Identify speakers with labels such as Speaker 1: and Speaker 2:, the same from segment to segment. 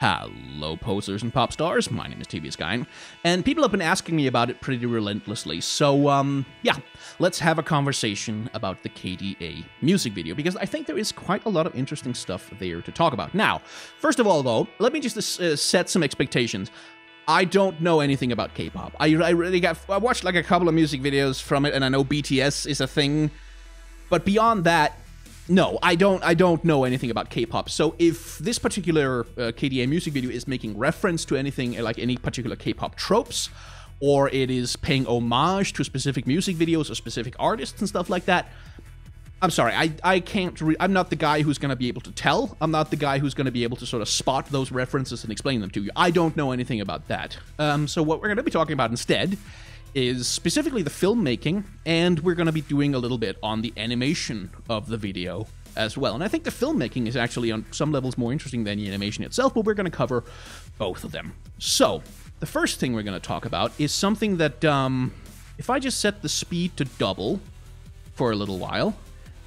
Speaker 1: Hello, posers and pop stars. My name is TBS Guy, and people have been asking me about it pretty relentlessly. So, yeah, let's have a conversation about the KDA music video, because I think there is quite a lot of interesting stuff there to talk about. Now, first of all, though, let me just set some expectations. I don't know anything about K-pop. I watched like a couple of music videos from it, and I know BTS is a thing, but beyond that, no, I don't know anything about K-pop. So if this particular KDA music video is making reference to anything, like any particular K-pop tropes, or it is paying homage to specific music videos or specific artists and stuff like that, I'm sorry, I can't I'm not the guy who's going to be able to tell. I'm not the guy who's going to be able to sort of spot those references and explain them to you. I don't know anything about that. So what we're going to be talking about instead is specifically the filmmaking, and we're going to be doing a little bit on the animation of the video as well. And I think the filmmaking is actually on some levels more interesting than the animation itself, but we're going to cover both of them. So the first thing we're going to talk about is something that, if I just set the speed to double for a little while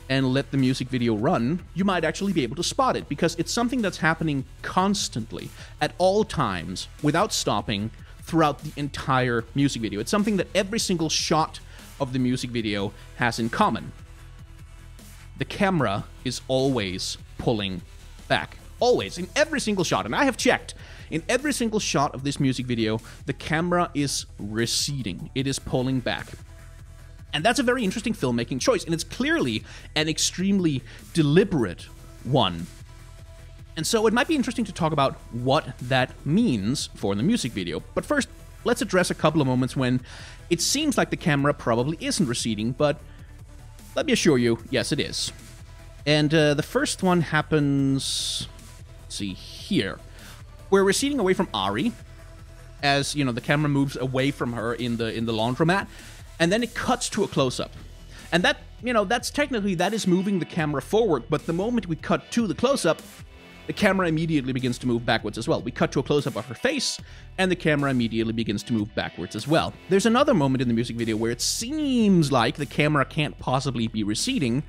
Speaker 1: and let the music video run, you might actually be able to spot it, because it's something that's happening constantly, at all times, without stopping, throughout the entire music video. It's something that every single shot of the music video has in common. The camera is always pulling back. Always, in every single shot. And I have checked. In every single shot of this music video, the camera is receding. It is pulling back. And that's a very interesting filmmaking choice, and it's clearly an extremely deliberate one. And so it might be interesting to talk about what that means for the music video. But first, let's address a couple of moments when it seems like the camera probably isn't receding, but let me assure you, yes, it is. And the first one happens, let's see, here. We're receding away from Ari, as, you know, the camera moves away from her in the laundromat, and then it cuts to a close-up. And that, you know, that is moving the camera forward, but the moment we cut to the close-up, the camera immediately begins to move backwards as well. We cut to a close-up of her face, and the camera immediately begins to move backwards as well. There's another moment in the music video where it seems like the camera can't possibly be receding,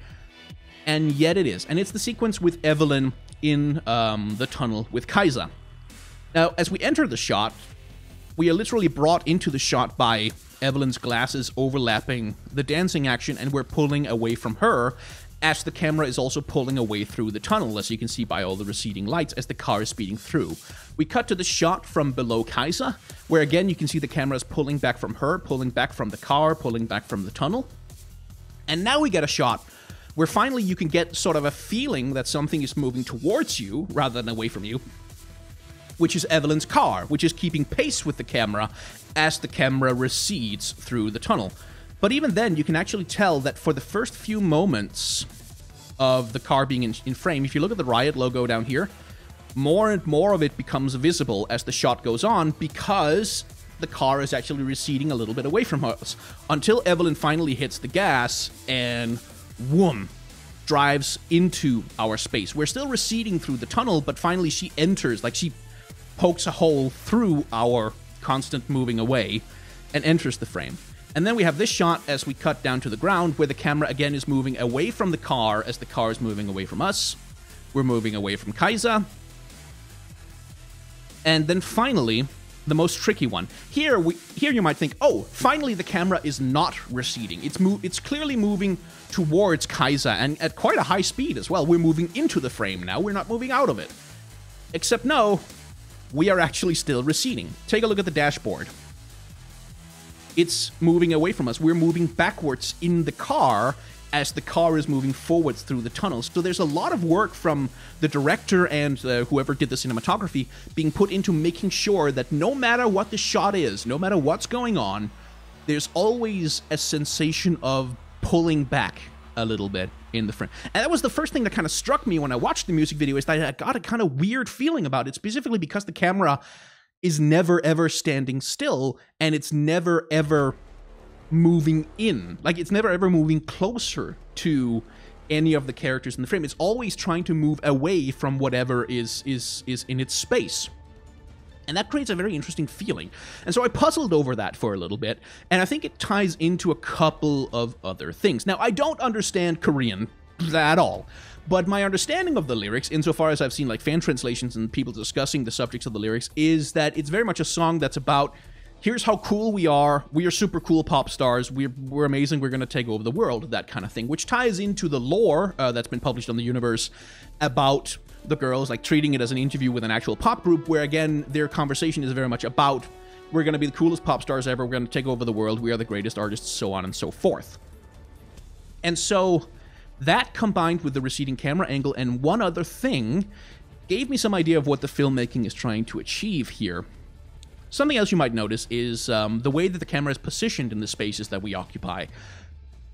Speaker 1: and yet it is. And it's the sequence with Evelyn in the tunnel with Kaisa. Now, as we enter the shot, we are literally brought into the shot by Evelyn's glasses overlapping the dancing action, and we're pulling away from her, as the camera is also pulling away through the tunnel, as you can see by all the receding lights as the car is speeding through. We cut to the shot from below Kaisa, where again you can see the camera is pulling back from her, pulling back from the car, pulling back from the tunnel. And now we get a shot where finally you can get sort of a feeling that something is moving towards you rather than away from you, which is Evelyn's car, which is keeping pace with the camera as the camera recedes through the tunnel. But even then, you can actually tell that for the first few moments of the car being in frame, if you look at the Riot logo down here, more and more of it becomes visible as the shot goes on, because the car is actually receding a little bit away from us, until Evelyn finally hits the gas and, whoom, drives into our space. We're still receding through the tunnel, but finally she enters, like she pokes a hole through our constant moving away and enters the frame. And then we have this shot as we cut down to the ground, where the camera again is moving away from the car as the car is moving away from us. We're moving away from Kaisa. And then finally, the most tricky one. Here you might think, oh, finally the camera is not receding. It's clearly moving towards Kaisa, and at quite a high speed as well. We're moving into the frame now. We're not moving out of it. Except no, we are actually still receding. Take a look at the dashboard. It's moving away from us. We're moving backwards in the car as the car is moving forwards through the tunnels. So there's a lot of work from the director and whoever did the cinematography being put into making sure that no matter what the shot is, no matter what's going on, there's always a sensation of pulling back a little bit in the frame. And that was the first thing that kind of struck me when I watched the music video, is that I got a kind of weird feeling about it, specifically because the camera is never ever standing still, and it's never ever moving in. Like, it's never ever moving closer to any of the characters in the frame. It's always trying to move away from whatever is in its space. And that creates a very interesting feeling. And so I puzzled over that for a little bit, and I think it ties into a couple of other things. Now, I don't understand Korean, at all. But my understanding of the lyrics, insofar as I've seen like fan translations and people discussing the subjects of the lyrics, is that it's very much a song that's about, here's how cool we are super cool pop stars, we're amazing, we're going to take over the world, that kind of thing, which ties into the lore that's been published on the universe about the girls, like treating it as an interview with an actual pop group, where again, their conversation is very much about, we're going to be the coolest pop stars ever, we're going to take over the world, we are the greatest artists, so on and so forth. And so that combined with the receding camera angle and one other thing gave me some idea of what the filmmaking is trying to achieve here. Something else you might notice is the way that the camera is positioned in the spaces that we occupy.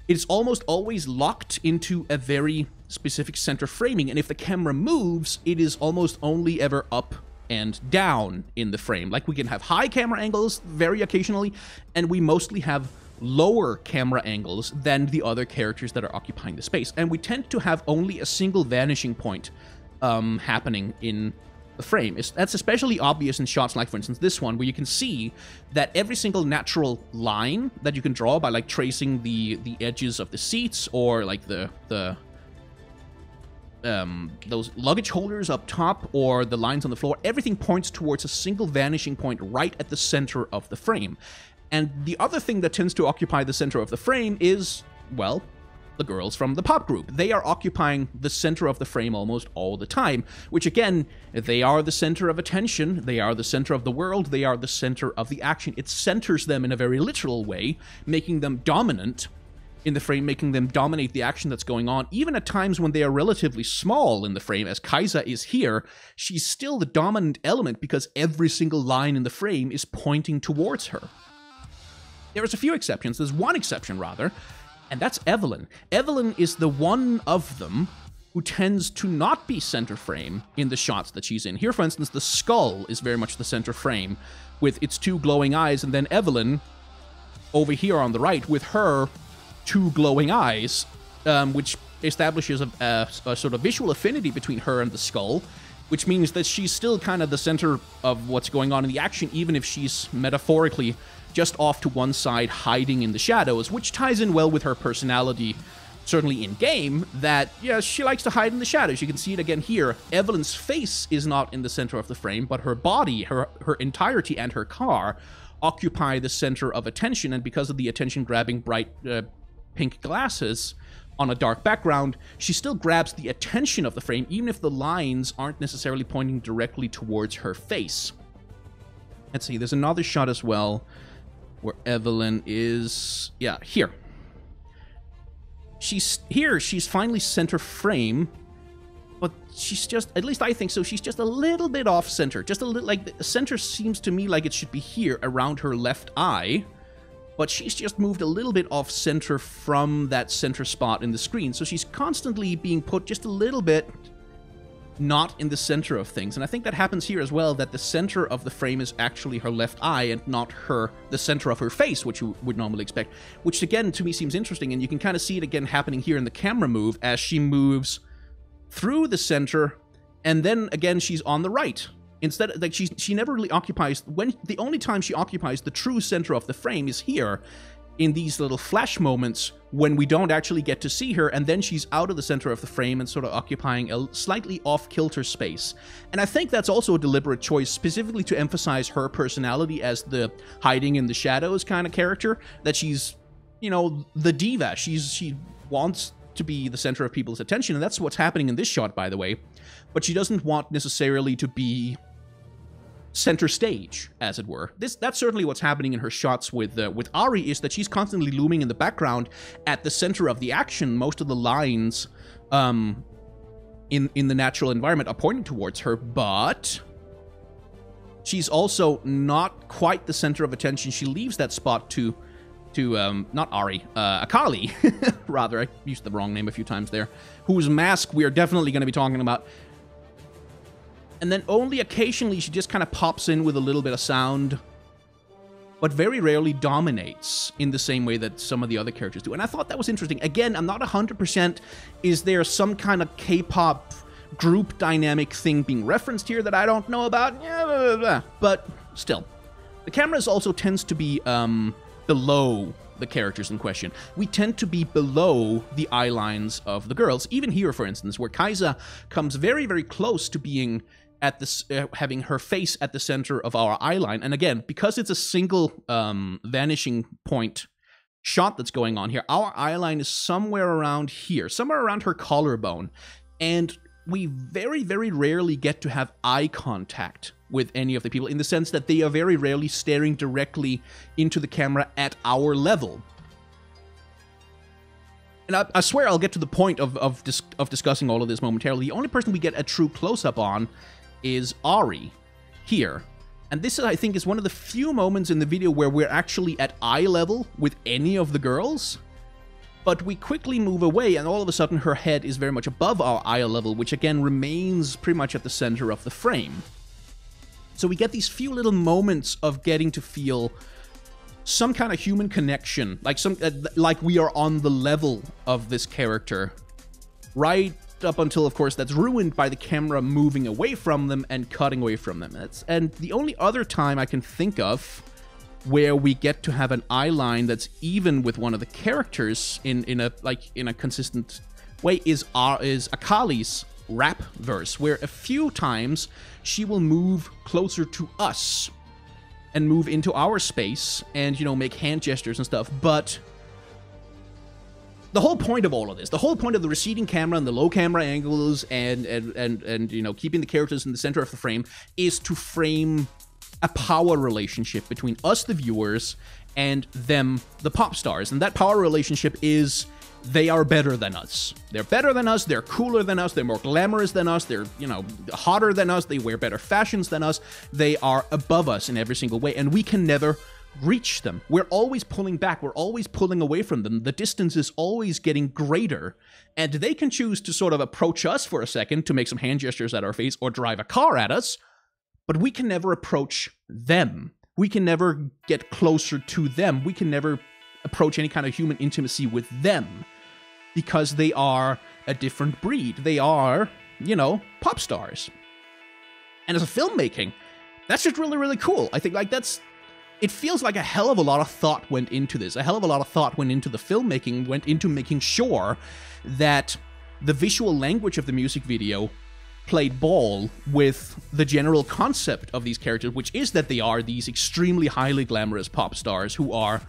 Speaker 1: It's almost always locked into a very specific center framing, and if the camera moves, it is almost only ever up and down in the frame. Like, we can have high camera angles very occasionally, and we mostly have lower camera angles than the other characters that are occupying the space. And we tend to have only a single vanishing point happening in the frame. That's especially obvious in shots like, for instance, this one, where you can see that every single natural line that you can draw by like tracing the edges of the seats, or like those luggage holders up top, or the lines on the floor, everything points towards a single vanishing point right at the center of the frame. And the other thing that tends to occupy the center of the frame is, well, the girls from the pop group. They are occupying the center of the frame almost all the time, which again, they are the center of attention, they are the center of the world, they are the center of the action. It centers them in a very literal way, making them dominant in the frame, making them dominate the action that's going on. Even at times when they are relatively small in the frame, as Kaisa is here, she's still the dominant element because every single line in the frame is pointing towards her. There's a few exceptions. There's one exception, rather, and that's Evelyn. Evelyn is the one of them who tends to not be center frame in the shots that she's in. Here, for instance, the skull is very much the center frame with its two glowing eyes, and then Evelyn over here on the right with her two glowing eyes, which establishes a sort of visual affinity between her and the skull, which means that she's still kind of the center of what's going on in the action, even if she's metaphorically just off to one side, hiding in the shadows, which ties in well with her personality, certainly in-game, that, yeah, she likes to hide in the shadows. You can see it again here. Evelyn's face is not in the center of the frame, but her body, her entirety, and her car occupy the center of attention, and because of the attention-grabbing bright pink glasses on a dark background, she still grabs the attention of the frame, even if the lines aren't necessarily pointing directly towards her face. Let's see, there's another shot as well, where Evelyn is, yeah, here. She's finally center frame, but she's just, at least I think so, she's just a little bit off center. Just a little, like, the center seems to me like it should be here around her left eye, but she's just moved a little bit off center from that center spot in the screen. So she's constantly being put just a little bit not in the center of things. And I think that happens here as well, that the center of the frame is actually her left eye and not the center of her face, which you would normally expect, which again to me seems interesting. And you can kind of see it again happening here in the camera move as she moves through the center, and then again she's on the right. Instead, like, she never really occupies, the only time she occupies the true center of the frame is here, in these little flash moments when we don't actually get to see her, and then she's out of the center of the frame and sort of occupying a slightly off-kilter space. And I think that's also a deliberate choice, specifically to emphasize her personality as the hiding in the shadows kind of character, that she's, you know, the diva. She wants to be the center of people's attention, and that's what's happening in this shot, by the way. But she doesn't want necessarily to be center stage, as it were. That's certainly what's happening in her shots with Ari, is that she's constantly looming in the background at the center of the action. Most of the lines in the natural environment are pointing towards her, but she's also not quite the center of attention. She leaves that spot to not Ari, Akali, rather. I used the wrong name a few times there, whose mask we are definitely going to be talking about. And then only occasionally she just kind of pops in with a little bit of sound, but very rarely dominates in the same way that some of the other characters do. And I thought that was interesting. Again, I'm not 100%, is there some kind of K-pop group dynamic thing being referenced here that I don't know about? Yeah, blah, blah, blah. But still. The camera also tends to be below the characters in question. We tend to be below the eye lines of the girls. Even here, for instance, where Kaisa comes very, very close to being at this, having her face at the center of our eye line. And again, because it's a single vanishing point shot that's going on here, our eye line is somewhere around here, somewhere around her collarbone. And we very, very rarely get to have eye contact with any of the people, in the sense that they are very rarely staring directly into the camera at our level. And I swear I'll get to the point of discussing all of this momentarily. The only person we get a true close-up on is Ari here. And this, I think, is one of the few moments in the video where we're actually at eye level with any of the girls. But we quickly move away, and all of a sudden her head is very much above our eye level, which again remains pretty much at the center of the frame. So we get these few little moments of getting to feel some kind of human connection, like we are on the level of this character, right up until, of course, that's ruined by the camera moving away from them and cutting away from them. And the only other time I can think of where we get to have an eye line that's even with one of the characters in a consistent way is Akali's rap verse, where a few times she will move closer to us and move into our space and, you know, make hand gestures and stuff. But the whole point of all of this, the whole point of the receding camera and the low camera angles and you know, keeping the characters in the center of the frame is to frame a power relationship between us, the viewers, and them, the pop stars. And that power relationship is they are better than us. They're better than us, they're cooler than us, they're more glamorous than us, they're, you know, hotter than us, they wear better fashions than us, they are above us in every single way, and we can never reach them. We're always pulling back, we're always pulling away from them, the distance is always getting greater, and they can choose to sort of approach us for a second to make some hand gestures at our face or drive a car at us, but we can never approach them. We can never get closer to them. We can never approach any kind of human intimacy with them because they are a different breed. They are, you know, pop stars. And as a filmmaking, that's just really, really cool. I think, like, it feels like a hell of a lot of thought went into this. A hell of a lot of thought went into the filmmaking, went into making sure that the visual language of the music video played ball with the general concept of these characters, which is that they are these extremely highly glamorous pop stars who are,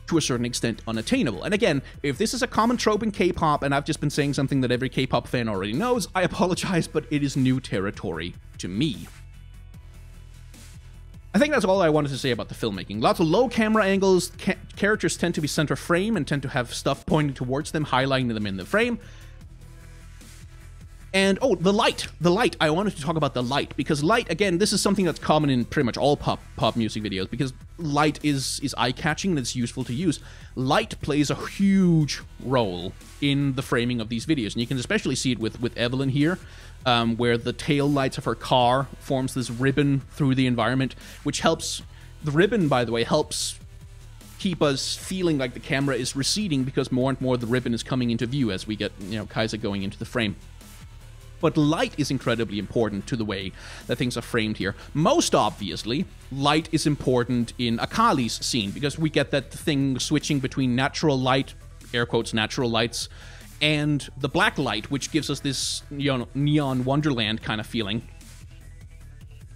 Speaker 1: to a certain extent, unattainable. And again, if this is a common trope in K-pop, and I've just been saying something that every K-pop fan already knows, I apologize, but it is new territory to me. I think that's all I wanted to say about the filmmaking. Lots of low camera angles, characters tend to be center frame and tend to have stuff pointing towards them, highlighting them in the frame. And, oh, the light. The light. I wanted to talk about the light, because light, again, this is something that's common in pretty much all pop music videos, because light is eye-catching and it's useful to use. Light plays a huge role in the framing of these videos, and you can especially see it with Evelyn here, where the tail lights of her car forms this ribbon through the environment, which helps... The ribbon, by the way, helps keep us feeling like the camera is receding, because more and more the ribbon is coming into view as we get, you know, Kaisa going into the frame. But light is incredibly important to the way that things are framed here. Most obviously, light is important in Akali's scene, because we get that thing switching between natural light, air quotes, natural lights, and the black light, which gives us this, you know, neon wonderland kind of feeling.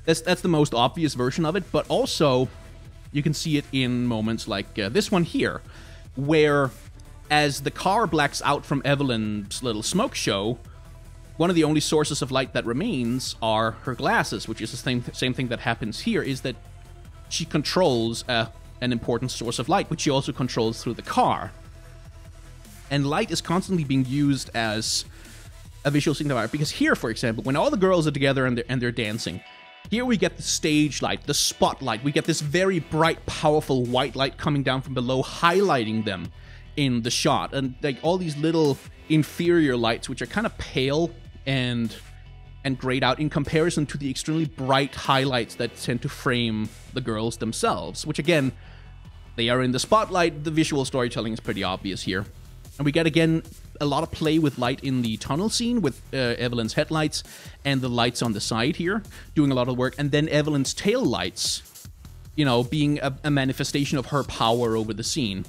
Speaker 1: That's the most obvious version of it, but also you can see it in moments like this one here, where as the car blacks out from Evelyn's little smoke show, one of the only sources of light that remains are her glasses, which is the same thing that happens here, is that she controls an important source of light, which she also controls through the car. And light is constantly being used as a visual signifier, because here, for example, when all the girls are together and they're dancing, here we get the stage light, the spotlight. We get this very bright, powerful white light coming down from below, highlighting them in the shot. And like all these little inferior lights, which are kind of pale and grayed out in comparison to the extremely bright highlights that tend to frame the girls themselves, which again, they are in the spotlight. The visual storytelling is pretty obvious here. And we get, again, a lot of play with light in the tunnel scene with Evelyn's headlights and the lights on the side here, doing a lot of work. And then Evelyn's tail lights, you know, being a manifestation of her power over the scene.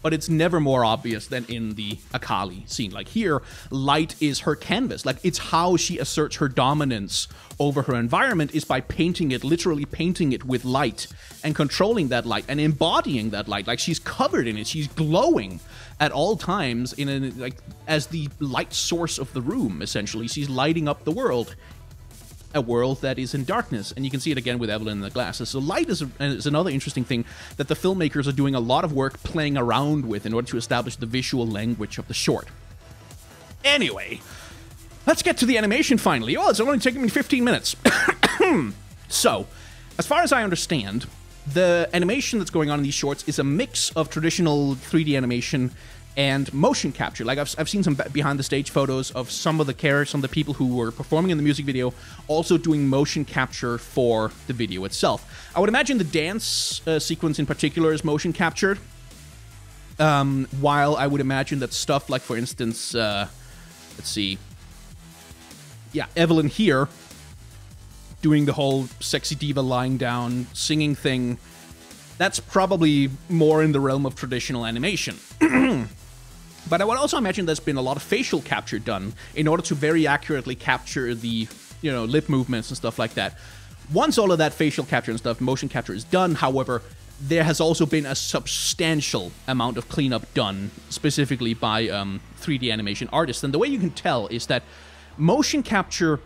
Speaker 1: but it's never more obvious than in the Akali scene. Like here, light is her canvas. Like it's how she asserts her dominance over her environment is by painting it, literally painting it with light and controlling that light and embodying that light. Like she's covered in it. She's glowing at all times in a, like as the light source of the room, essentially. She's lighting up the world. A world that is in darkness, and you can see it again with Evelyn in the glasses. So light is another interesting thing that the filmmakers are doing a lot of work playing around with in order to establish the visual language of the short. Anyway, let's get to the animation finally. Oh, it's only taking me 15 minutes. So, as far as I understand, the animation that's going on in these shorts is a mix of traditional 3D animation and motion capture. Like I've seen some behind the stage photos of some of the characters, some of the people who were performing in the music video, also doing motion capture for the video itself. I would imagine the dance sequence in particular is motion captured, while I would imagine that stuff like, for instance, let's see, yeah, Evelyn here doing the whole sexy diva lying down singing thing, that's probably more in the realm of traditional animation. But I would also imagine there's been a lot of facial capture done in order to very accurately capture the, you know, lip movements and stuff like that. Once all of that facial capture and stuff, motion capture is done, however, there has also been a substantial amount of cleanup done, specifically by 3D animation artists. And the way you can tell is that motion capture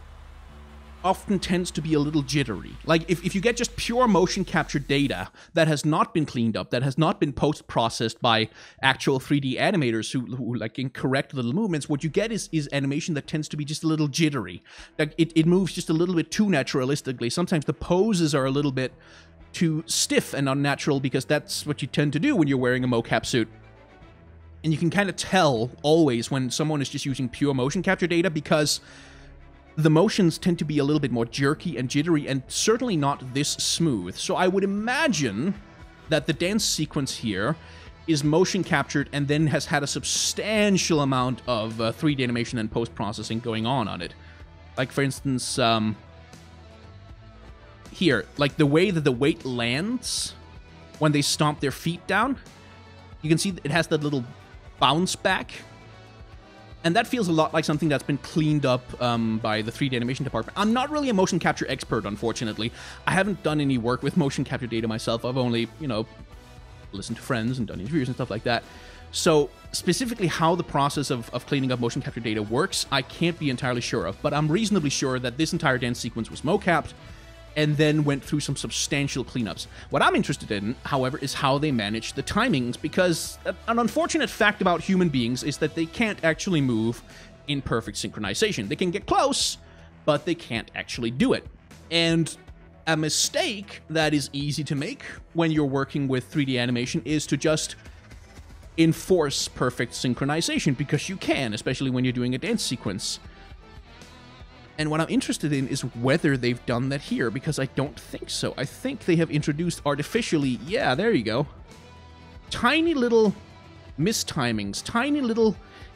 Speaker 1: often tends to be a little jittery. Like, if you get just pure motion capture data that has not been cleaned up, that has not been post-processed by actual 3D animators who like, can correct little movements, what you get is animation that tends to be just a little jittery. Like, it moves just a little bit too naturalistically. Sometimes the poses are a little bit too stiff and unnatural, because that's what you tend to do when you're wearing a mocap suit. And you can kind of tell, always, when someone is just using pure motion capture data, because the motions tend to be a little bit more jerky and jittery, and certainly not this smooth. So I would imagine that the dance sequence here is motion captured and then has had a substantial amount of 3D animation and post-processing going on it. Like, for instance, here, like the way that the weight lands when they stomp their feet down, you can see it has that little bounce back. And that feels a lot like something that's been cleaned up by the 3D animation department. I'm not really a motion capture expert, unfortunately. I haven't done any work with motion capture data myself. I've only, you know, listened to friends and done interviews and stuff like that. So specifically how the process of cleaning up motion capture data works, I can't be entirely sure of. But I'm reasonably sure that this entire dance sequence was mocapped and then went through some substantial cleanups. What I'm interested in, however, is how they manage the timings, because an unfortunate fact about human beings is that they can't actually move in perfect synchronization. They can get close, but they can't actually do it. And a mistake that is easy to make when you're working with 3D animation is to just enforce perfect synchronization, because you can, especially when you're doing a dance sequence. And what I'm interested in is whether they've done that here, because I don't think so. I think they have introduced artificially, yeah, there you go, tiny little mistimings, tiny little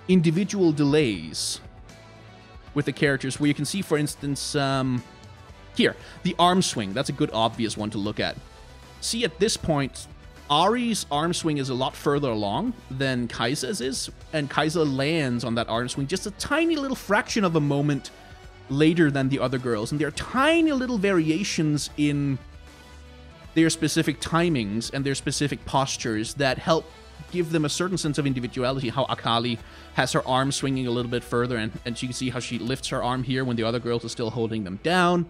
Speaker 1: individual delays with the characters, where you can see, for instance, here, the arm swing. That's a good obvious one to look at. See, at this point, Ari's arm swing is a lot further along than Kaisa's is, and Kaisa lands on that arm swing just a tiny little fraction of a moment later than the other girls, and there are tiny little variations in their specific timings and their specific postures that help give them a certain sense of individuality. How Akali has her arm swinging a little bit further, and you can see how she lifts her arm here when the other girls are still holding them down.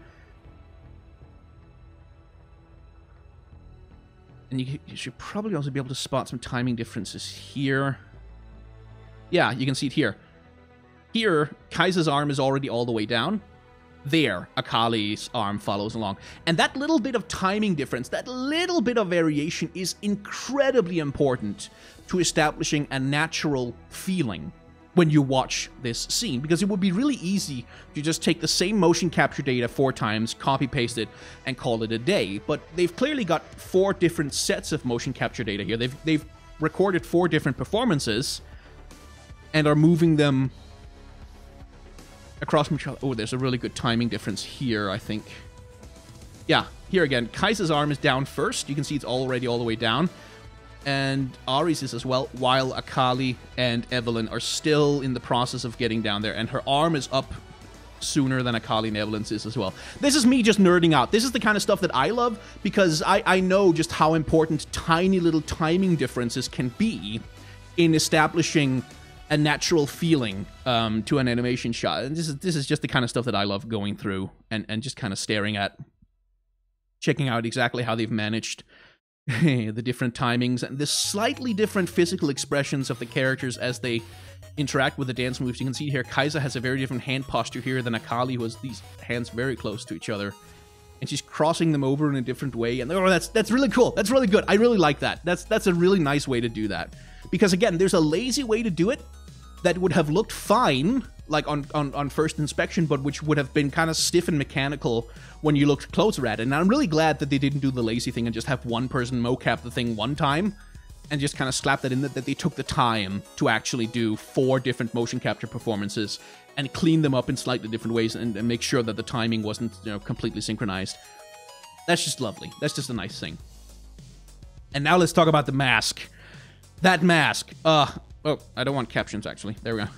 Speaker 1: And you should probably also be able to spot some timing differences here. Yeah, you can see it here. Here, Kaisa's arm is already all the way down. There, Akali's arm follows along. And that little bit of timing difference, that little bit of variation is incredibly important to establishing a natural feeling when you watch this scene. Because it would be really easy to just take the same motion capture data 4 times, copy-paste it, and call it a day. But they've clearly got 4 different sets of motion capture data here. They've recorded 4 different performances and are moving them across from each other. Oh, there's a really good timing difference here, I think. Yeah, here again, Kaisa's arm is down first. You can see it's already all the way down. and Ares is as well, while Akali and Evelynn are still in the process of getting down there, and her arm is up sooner than Akali and Evelynn's is as well. This is me just nerding out. This is the kind of stuff that I love, because I know just how important tiny little timing differences can be in establishing a natural feeling to an animation shot. And this is just the kind of stuff that I love going through and just kind of staring at, checking out exactly how they've managed the different timings and the slightly different physical expressions of the characters as they interact with the dance moves. You can see here, Kai'Sa has a very different hand posture here than Akali, who has these hands very close to each other. And she's crossing them over in a different way. And oh, that's really cool. That's really good. I really like that. That's a really nice way to do that. Because again, there's a lazy way to do it that would have looked fine, like on first inspection, but which would have been kind of stiff and mechanical when you looked closer at it. And I'm really glad that they didn't do the lazy thing and just have one person mocap the thing one time and just kind of slap that in, that they took the time to actually do 4 different motion capture performances and clean them up in slightly different ways and make sure that the timing wasn't, you know, completely synchronized. That's just lovely. That's just a nice thing. And now let's talk about the mask. That mask. Oh, I don't want captions, actually. There we go.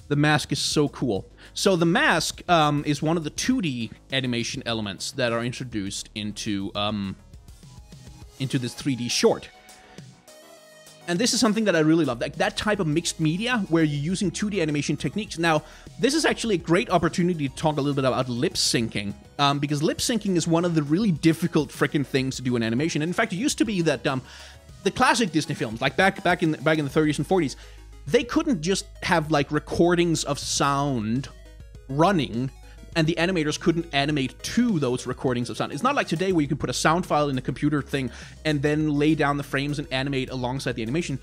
Speaker 1: The mask is so cool. So the mask is one of the 2D animation elements that are introduced into this 3D short. And this is something that I really love, that type of mixed media where you're using 2D animation techniques. Now, this is actually a great opportunity to talk a little bit about lip syncing, because lip syncing is one of the really difficult freaking things to do in animation. And in fact, it used to be that the classic Disney films, like back in the 30s and 40s, they couldn't just have like recordings of sound running, and the animators couldn't animate to those recordings of sound. It's not like today where you can put a sound file in a computer thing and then lay down the frames and animate alongside the animation.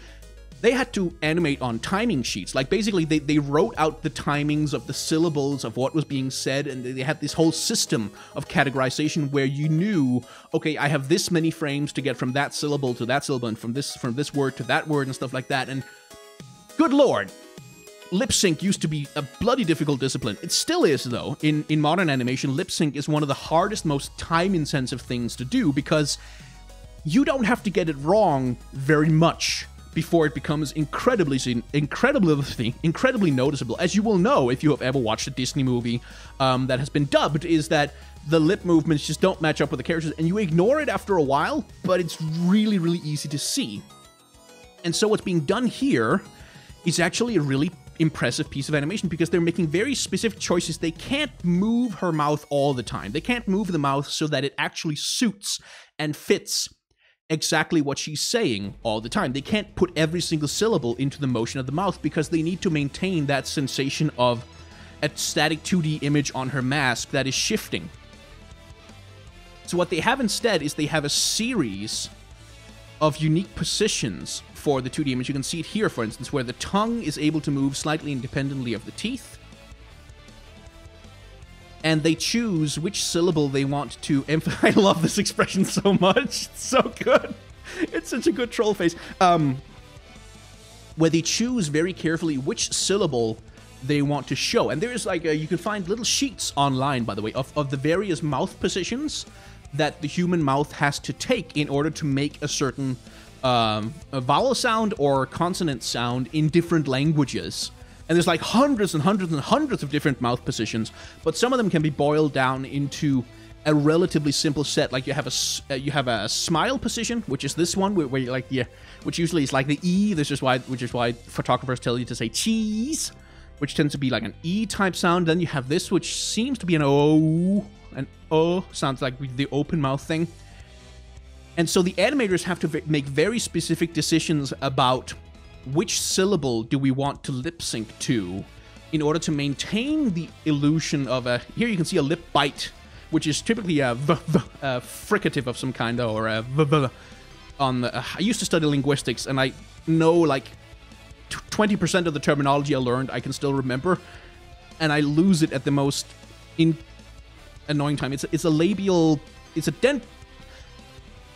Speaker 1: They had to animate on timing sheets. Like basically they wrote out the timings of the syllables of what was being said, and they had this whole system of categorization where you knew, okay, I have this many frames to get from that syllable to that syllable, and from this word to that word and stuff like that. And good lord, lip sync used to be a bloody difficult discipline. It still is, though. In modern animation, lip sync is one of the hardest, most time-intensive things to do, because you don't have to get it wrong very much before it becomes incredibly noticeable. As you will know if you have ever watched a Disney movie that has been dubbed, is that the lip movements just don't match up with the characters, and you ignore it after a while, but it's really, really easy to see. And so what's being done here is actually a really impressive piece of animation, because they're making very specific choices. They can't move her mouth all the time. They can't move the mouth so that it actually suits and fits exactly what she's saying all the time. They can't put every single syllable into the motion of the mouth, because they need to maintain that sensation of a static 2D image on her mask that is shifting. So what they have instead is they have a series of unique positions for the 2D image. You can see it here, for instance, where the tongue is able to move slightly independently of the teeth. And they choose which syllable they want to emphasize. I love this expression so much. It's so good. It's such a good troll face. Where they choose very carefully which syllable they want to show. And there's like, you can find little sheets online, by the way, of the various mouth positions that the human mouth has to take in order to make a certain a vowel sound or consonant sound in different languages. And there's like hundreds and hundreds and hundreds of different mouth positions, but some of them can be boiled down into a relatively simple set. Like you have a smile position, which is this one, where you like which usually is like the E. Which is why photographers tell you to say cheese, which tends to be like an E type sound. Then you have this, which seems to be an O. An O sounds like the open mouth thing. And so the animators have to make very specific decisions about which syllable do we want to lip sync to in order to maintain the illusion of a... Here you can see a lip bite, which is typically a fricative of some kind, or a on the... I used to study linguistics, and I know like 20% of the terminology I learned I can still remember, and I lose it at the most annoying time. It's a labial... It's a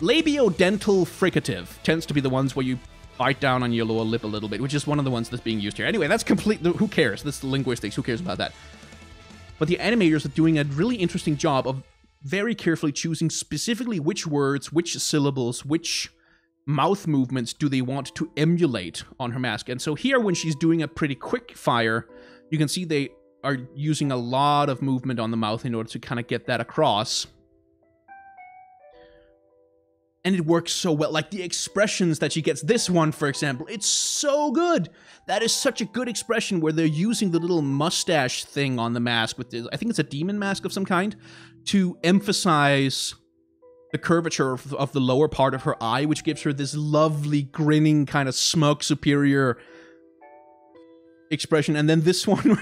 Speaker 1: labiodental fricative tends to be the ones where you bite down on your lower lip a little bit, which is one of the ones that's being used here. Anyway, that's complete. Who cares? That's linguistics. Who cares about that? But the animators are doing a really interesting job of very carefully choosing specifically which words, which syllables, which mouth movements do they want to emulate on her mask. And so here, when she's doing a pretty quick fire, you can see they are using a lot of movement on the mouth in order to kind of get that across. And it works so well. Like the expressions that she gets, this one, for example, it's so good. That is such a good expression where they're using the little mustache thing on the mask with this, I think it's a demon mask of some kind, to emphasize the curvature of the lower part of her eye, which gives her this lovely, grinning, kind of smug, superior expression. And then this one,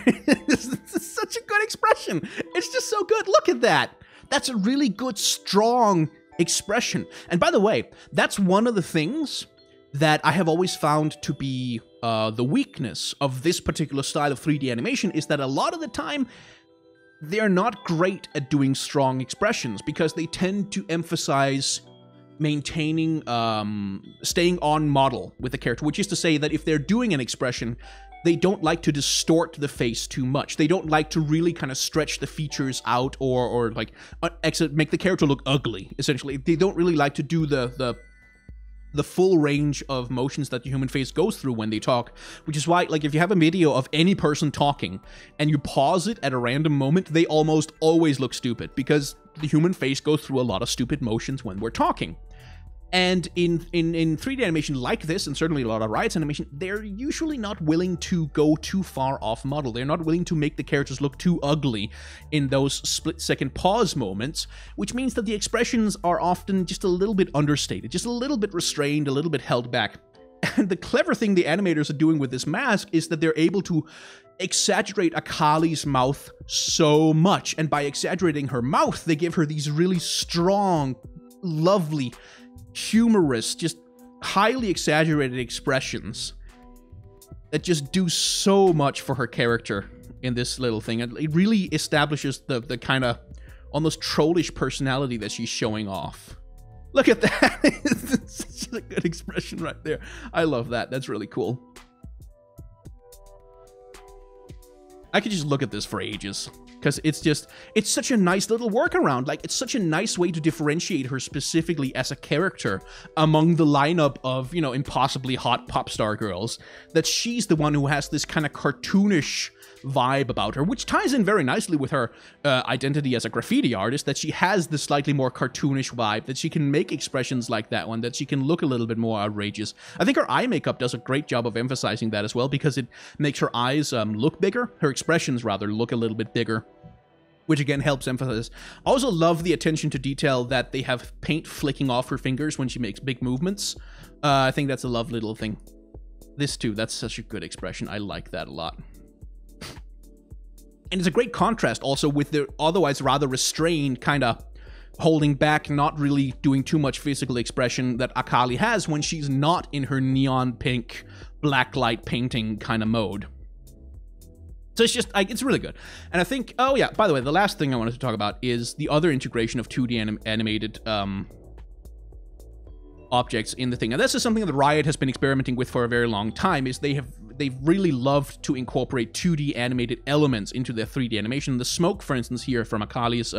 Speaker 1: this is such a good expression. It's just so good. Look at that. That's a really good, strong expression. And by the way, that's one of the things that I have always found to be the weakness of this particular style of 3D animation, is that a lot of the time, they're not great at doing strong expressions because they tend to emphasize maintaining, staying on model with the character, which is to say that if they're doing an expression, they don't like to distort the face too much. They don't like to really kind of stretch the features out or like make the character look ugly, essentially. They don't really like to do the full range of motions that the human face goes through when they talk, which is why, like, if you have a video of any person talking and you pause it at a random moment, they almost always look stupid because the human face goes through a lot of stupid motions when we're talking. And in 3D animation like this, and certainly a lot of Riot's animation, they're usually not willing to go too far off model. They're not willing to make the characters look too ugly in those split-second pause moments, which means that the expressions are often just a little bit understated, just a little bit restrained, a little bit held back. And the clever thing the animators are doing with this mask is that they're able to exaggerate Akali's mouth so much. And by exaggerating her mouth, they give her these really strong, lovely, humorous, just highly exaggerated expressions that just do so much for her character in this little thing. And it really establishes the kind of almost trollish personality that she's showing off. Look at that. It's such a good expression right there. I love that. That's really cool. I could just look at this for ages, because it's such a nice little workaround. Like, it's such a nice way to differentiate her specifically as a character among the lineup of, you know, impossibly hot pop star girls, that she's the one who has this kind of cartoonish vibe about her, which ties in very nicely with her identity as a graffiti artist, that she has this slightly more cartoonish vibe, that she can make expressions like that one, that she can look a little bit more outrageous. I think her eye makeup does a great job of emphasizing that as well, because it makes her eyes look bigger, her expressions rather look a little bit bigger, which again helps emphasize. I also love the attention to detail that they have paint flicking off her fingers when she makes big movements. I think that's a lovely little thing. This too, that's such a good expression. I like that a lot. And it's a great contrast also with the otherwise rather restrained, kind of holding back, not really doing too much physical expression that Akali has when she's not in her neon pink, blacklight painting kind of mode. So it's just, it's really good. And I think, oh yeah, by the way, the last thing I wanted to talk about is the other integration of 2D animated objects in the thing. And this is something that Riot has been experimenting with for a very long time, is they've really loved to incorporate 2D animated elements into their 3D animation. The smoke, for instance, here from Akali's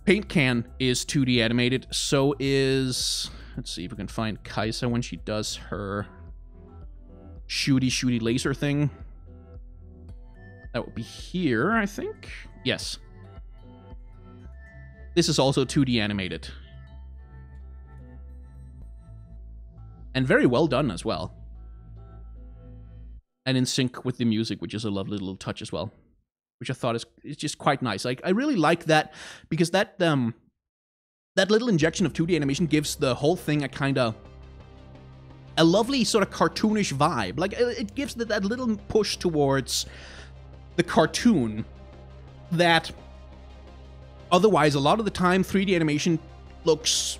Speaker 1: paint can is 2D animated. So is, let's see if we can find Kaisa when she does her shooty laser thing. That would be here, I think. Yes. This is also 2D animated. And very well done as well. And in sync with the music, which is a lovely little touch as well. Which I thought is just quite nice. Like, I really like that, because that little injection of 2D animation gives the whole thing a kind of a lovely sort of cartoonish vibe. Like, it gives that little push towards the cartoon that otherwise a lot of the time 3D animation looks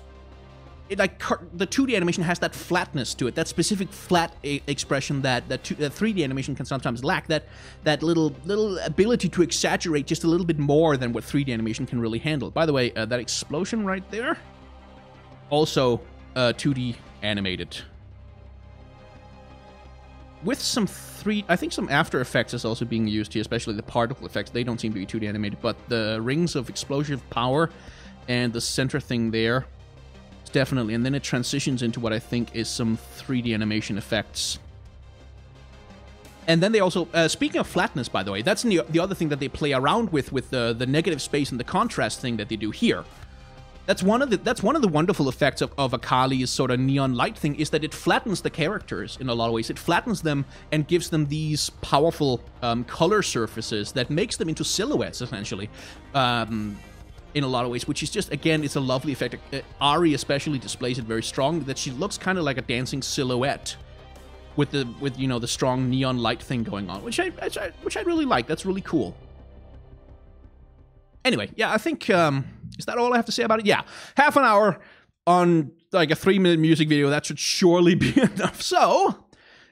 Speaker 1: like the 2D animation has that flatness to it, that specific flat expression that 3D animation can sometimes lack, that little ability to exaggerate just a little bit more than what 3D animation can really handle. By the way, that explosion right there, also 2D animated. With some I think some After Effects is also being used here, especially the particle effects. They don't seem to be 2D animated, but the rings of explosive power and the center thing there, Definitely. And then it transitions into what I think is some 3D animation effects. And then they also, speaking of flatness, by the way, that's the other thing that they play around with the negative space and the contrast thing that they do here. That's one of the wonderful effects of Akali's sort of neon light thing, is that it flattens the characters in a lot of ways. It flattens them and gives them these powerful color surfaces that makes them into silhouettes, essentially, in a lot of ways, which is just, again, it's a lovely effect. Ari especially displays it very strong, that she looks kind of like a dancing silhouette with you know, the strong neon light thing going on, which I really like. That's really cool. Anyway, yeah, I think, is that all I have to say about it? Yeah, half an hour on, like, a 3-minute music video, that should surely be enough. So,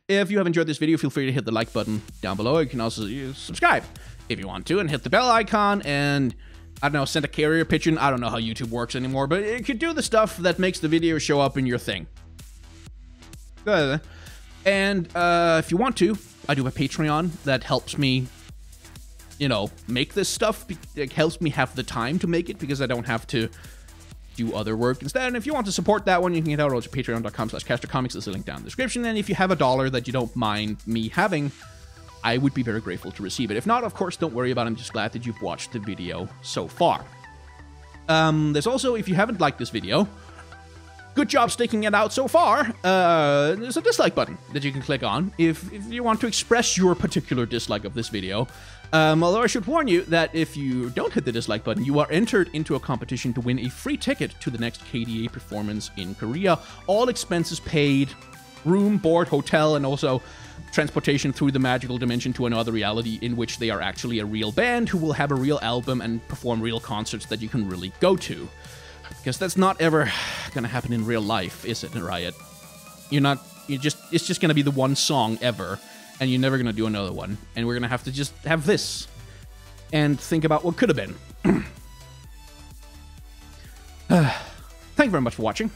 Speaker 1: if you have enjoyed this video, feel free to hit the like button down below. You can also subscribe if you want to, and hit the bell icon, and, I don't know, send a carrier pigeon. I don't know how YouTube works anymore, but it could do the stuff that makes the video show up in your thing. And if you want to, I do have a Patreon that helps me, you know, make this stuff. It helps me have the time to make it, because I don't have to do other work instead. And if you want to support that one, you can get out to patreon.com/castercomics. There's a link down in the description. And if you have $1 that you don't mind me having, I would be very grateful to receive it. If not, of course, don't worry about it. I'm just glad that you've watched the video so far. There's also, if you haven't liked this video, good job sticking it out so far. There's a dislike button that you can click on if you want to express your particular dislike of this video. Although I should warn you that if you don't hit the dislike button, you are entered into a competition to win a free ticket to the next KDA performance in Korea. All expenses paid, room, board, hotel, and also transportation through the magical dimension to another reality in which they are actually a real band who will have a real album and perform real concerts that you can really go to. Because that's not ever gonna happen in real life, is it, Riot? It's just gonna be the one song ever, and you're never gonna do another one. And we're gonna have to just have this and think about what could have been. Thank you very much for watching.